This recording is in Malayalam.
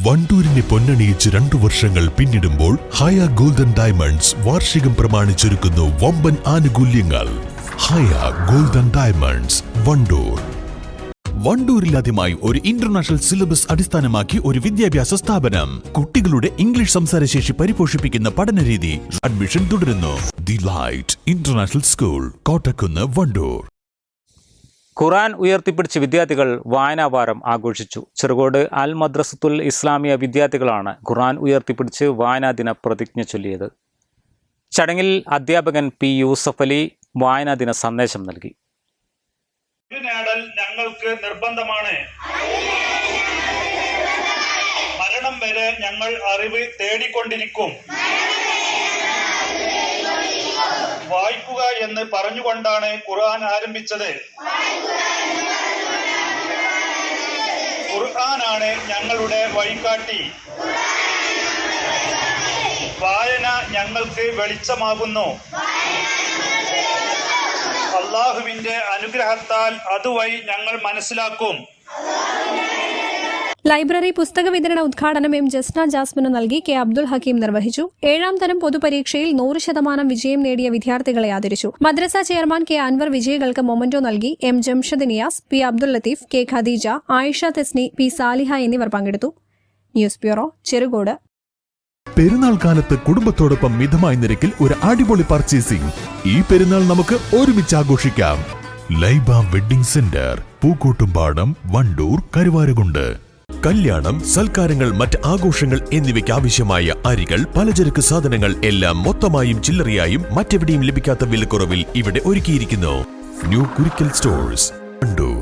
വണ്ടൂരിനെ പൊന്നണിയിച്ച് 2 വർഷങ്ങൾ പിന്നിടുമ്പോൾ ഹയ ഗോൾഡൻ ഡയമണ്ട്സ് വാർഷികം പ്രമാണിച്ചൊരുക്കുന്നു വമ്പൻ ആനുകൂല്യങ്ങൾ. Haya golden diamonds, Wandoor. വണ്ടൂരിലാദ്യമായി ഒരു ഇന്റർനാഷണൽ സിലബസ് അടിസ്ഥാനമാക്കി ഒരു വിദ്യാഭ്യാസ സ്ഥാപനം. കുട്ടികളുടെ ഇംഗ്ലീഷ് സംസാരശേഷി പരിപോഷിപ്പിക്കുന്ന പഠനരീതി. അഡ്മിഷൻ തുടരുന്നു. The light international school, Kottakkunnu, Wandoor. Quran ഉയർത്തിപ്പിടിച്ച് വിദ്യാർത്ഥികൾ വായനാവാരം ആഘോഷിച്ചു. ചെറുകോട് അൽ മദ്രസത്തുൽ ഇസ്ലാമിയ വിദ്യാർത്ഥികളാണ് ഖുർആൻ ഉയർത്തിപ്പിടിച്ച് വായനാ ദിന പ്രതിജ്ഞ ചൊല്ലിയത്. ചടങ്ങിൽ അധ്യാപകൻ പി യൂസഫ് അലി വായനാ ദിന സന്ദേശം നൽകി. നേടൽ ഞങ്ങൾക്ക് നിർബന്ധമാണ്. മരണം വരെ ഞങ്ങൾ അറിവ് തേടിക്കൊണ്ടിരിക്കും. വായിക്കുക എന്ന് പറഞ്ഞുകൊണ്ടാണ് ഖുർആൻ ആരംഭിച്ചത്. ഖുർആനാണ് ഞങ്ങളുടെ വഴികാട്ടി. വായന ഞങ്ങൾക്ക് വെളിച്ചമാകുന്നു. അല്ലാഹുവിന്റെ അനുഗ്രഹത്താൽ അതുവഴി ഞങ്ങൾ മനസ്സിലാക്കും. ലൈബ്രറി പുസ്തക വിതരണ ഉദ്ഘാടനം എം ജസ്ന ജാസ്മിന് നൽകി കെ അബ്ദുൽ ഹക്കീം നിർവഹിച്ചു. 7ാം തരം പൊതുപരീക്ഷയിൽ 100% വിജയം നേടിയ വിദ്യാർത്ഥികളെ ആദരിച്ചു. മദ്രസ ചെയർമാൻ കെ അൻവർ വിജയികൾക്ക് മൊമന്റോ നൽകി. M Jamshad Niyas, P Abdul Latheef, K Khadeeja, Ayisha Thesni, P Saliha എന്നിവർ പങ്കെടുത്തു. News bureau, Cherukode. പെരുന്നാൾ കാലത്ത് കുടുംബത്തോടൊപ്പം മിതമായ നിരക്കിൽ ഒരു അടിപൊളി പർച്ചേസിംഗ്. ഈ പെരുന്നാൾ നമുക്ക് ഒരുമിച്ച് ആഘോഷിക്കാം. Laiba wedding centre, Pookkottumpadam, Wandoor, Karuvarakundu. കല്യാണം, സൽക്കാരങ്ങൾ, മറ്റ് ആഘോഷങ്ങൾ എന്നിവയ്ക്ക് ആവശ്യമായ അരികൾ, പലചരക്ക് സാധനങ്ങൾ എല്ലാം മൊത്തമായും ചില്ലറയായും മറ്റെവിടെയും ലഭിക്കാത്ത വിലക്കുറവിൽ ഇവിടെ ഒരുക്കിയിരിക്കുന്നു. New Kurikkal stores, Wandoor.